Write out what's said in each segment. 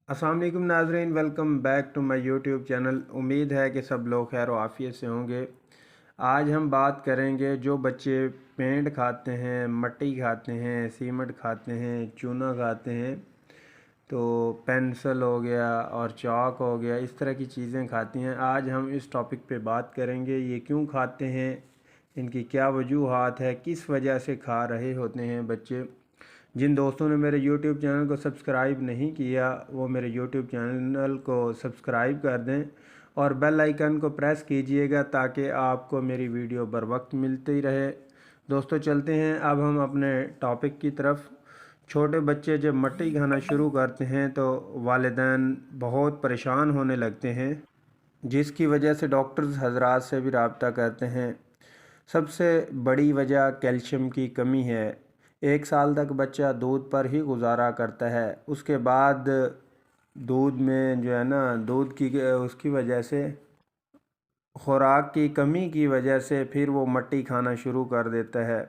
अस्सलाम वालेकुम नाज़रीन, welcome back to my YouTube channel. उम्मीद है कि सब लोग खैर व आफियत से होंगे। आज हम बात करेंगे जो बच्चे पेंट खाते हैं, मट्टी खाते हैं, सीमेंट खाते हैं, चूना खाते हैं, तो पेंसिल हो गया और चाक हो गया, इस तरह की चीज़ें खाती हैं। आज हम इस टॉपिक पे बात करेंगे, ये क्यों खाते हैं, इनकी क्या वजूहात है, किस वजह से खा रहे होते हैं बच्चे। जिन दोस्तों ने मेरे YouTube चैनल को सब्सक्राइब नहीं किया वो मेरे YouTube चैनल को सब्सक्राइब कर दें और बेल आइकन को प्रेस कीजिएगा ताकि आपको मेरी वीडियो बर वक्त मिलती रहे। दोस्तों चलते हैं अब हम अपने टॉपिक की तरफ। छोटे बच्चे जब मट्टी खाना शुरू करते हैं तो वालिदैन बहुत परेशान होने लगते हैं, जिसकी वजह से डॉक्टर्स हजरात से भी रब्ता करते हैं। सबसे बड़ी वजह कैल्शियम की कमी है। 1 साल तक बच्चा दूध पर ही गुजारा करता है, उसके बाद दूध में जो है ना, दूध की उसकी वजह से, खुराक की कमी की वजह से फिर वो मट्टी खाना शुरू कर देता है।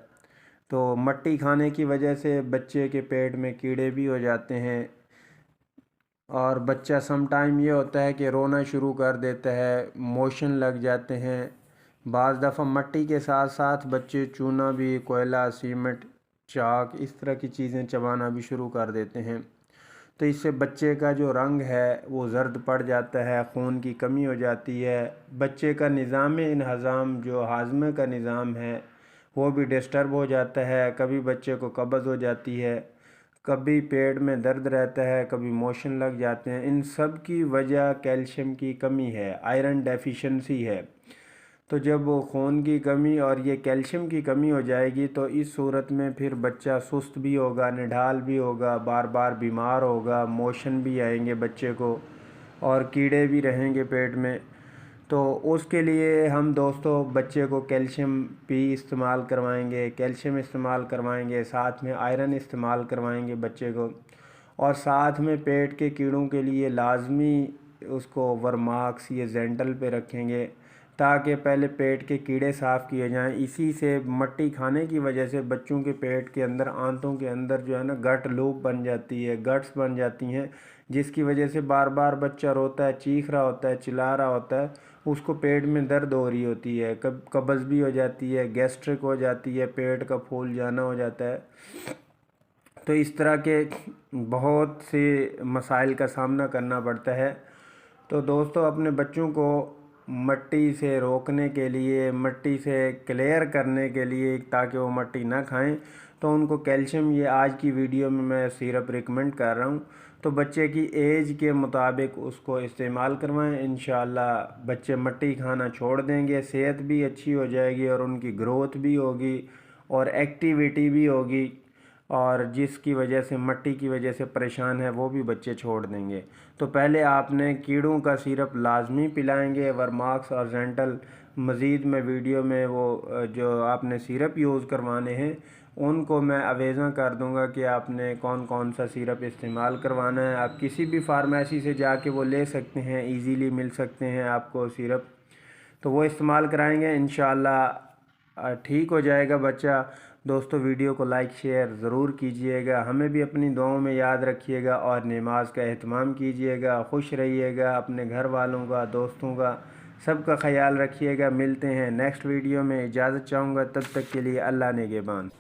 तो मट्टी खाने की वजह से बच्चे के पेट में कीड़े भी हो जाते हैं और बच्चा सम टाइम ये होता है कि रोना शुरू कर देता है, मोशन लग जाते हैं। बाज़ दफ़ा मट्टी के साथ साथ बच्चे चूना भी, कोयला, सीमेंट, चाक, इस तरह की चीज़ें चबाना भी शुरू कर देते हैं। तो इससे बच्चे का जो रंग है वो ज़र्द पड़ जाता है, खून की कमी हो जाती है, बच्चे का निज़ाम इन्हज़ाम, जो हाजमे का निज़ाम है, वो भी डिस्टर्ब हो जाता है। कभी बच्चे को कब्ज़ हो जाती है, कभी पेट में दर्द रहता है, कभी मोशन लग जाते हैं। इन सब की वजह कैल्शियम की कमी है, आयरन डेफिशिएंसी है। तो जब वो खून की कमी और ये कैल्शियम की कमी हो जाएगी तो इस सूरत में फिर बच्चा सुस्त भी होगा, निढाल भी होगा, बार बार बीमार होगा, मोशन भी आएंगे बच्चे को और कीड़े भी रहेंगे पेट में। तो उसके लिए हम दोस्तों बच्चे को कैल्शियम पी इस्तेमाल करवाएंगे, कैल्शियम इस्तेमाल करवाएंगे, साथ में आयरन इस्तेमाल करवाएंगे बच्चे को, और साथ में पेट के कीड़ों के लिए लाजमी उसको वर्माक्स या जेंटल पे रखेंगे ताकि पहले पेट के कीड़े साफ़ किए जाएं। इसी से मट्टी खाने की वजह से बच्चों के पेट के अंदर, आंतों के अंदर जो है ना, गट लूप बन जाती है, गट्स बन जाती हैं, जिसकी वजह से बार बार बच्चा रोता है, चीख रहा होता है, चिल्ला रहा होता है, उसको पेट में दर्द हो रही होती है, कब्ज़ भी हो जाती है, गैस्ट्रिक हो जाती है, पेट का फूल जाना हो जाता है। तो इस तरह के बहुत से मसाइल का सामना करना पड़ता है। तो दोस्तों अपने बच्चों को मट्टी से रोकने के लिए, मट्टी से क्लियर करने के लिए, ताकि वो मट्टी ना खाएं, तो उनको कैल्शियम, ये आज की वीडियो में मैं सिरप रिकमेंड कर रहा हूँ, तो बच्चे की एज के मुताबिक उसको इस्तेमाल करवाएं। इंशाल्लाह बच्चे मट्टी खाना छोड़ देंगे, सेहत भी अच्छी हो जाएगी और उनकी ग्रोथ भी होगी और एक्टिविटी भी होगी, और जिसकी वजह से, मट्टी की वजह से परेशान है, वो भी बच्चे छोड़ देंगे। तो पहले आपने कीड़ों का सिरप लाजमी पिलाएंगे, वर्माक्स और जेंटल। मज़ीद में वीडियो में वो जो आपने सिरप यूज़ करवाने हैं उनको मैं अवेज़ा कर दूंगा कि आपने कौन कौन सा सिरप इस्तेमाल करवाना है। आप किसी भी फार्मेसी से जाके वो ले सकते हैं, इजीली मिल सकते हैं आपको सिरप, तो वो इस्तेमाल कराएंगे। इंशाल्लाह ठीक हो जाएगा बच्चा। दोस्तों वीडियो को लाइक शेयर ज़रूर कीजिएगा, हमें भी अपनी दुआओं में याद रखिएगा और नमाज का एहतमाम कीजिएगा। खुश रहिएगा, अपने घर वालों का, दोस्तों का, सबका ख्याल रखिएगा। मिलते हैं नेक्स्ट वीडियो में, इजाज़त चाहूँगा, तब तक के लिए अल्लाह निगहबान।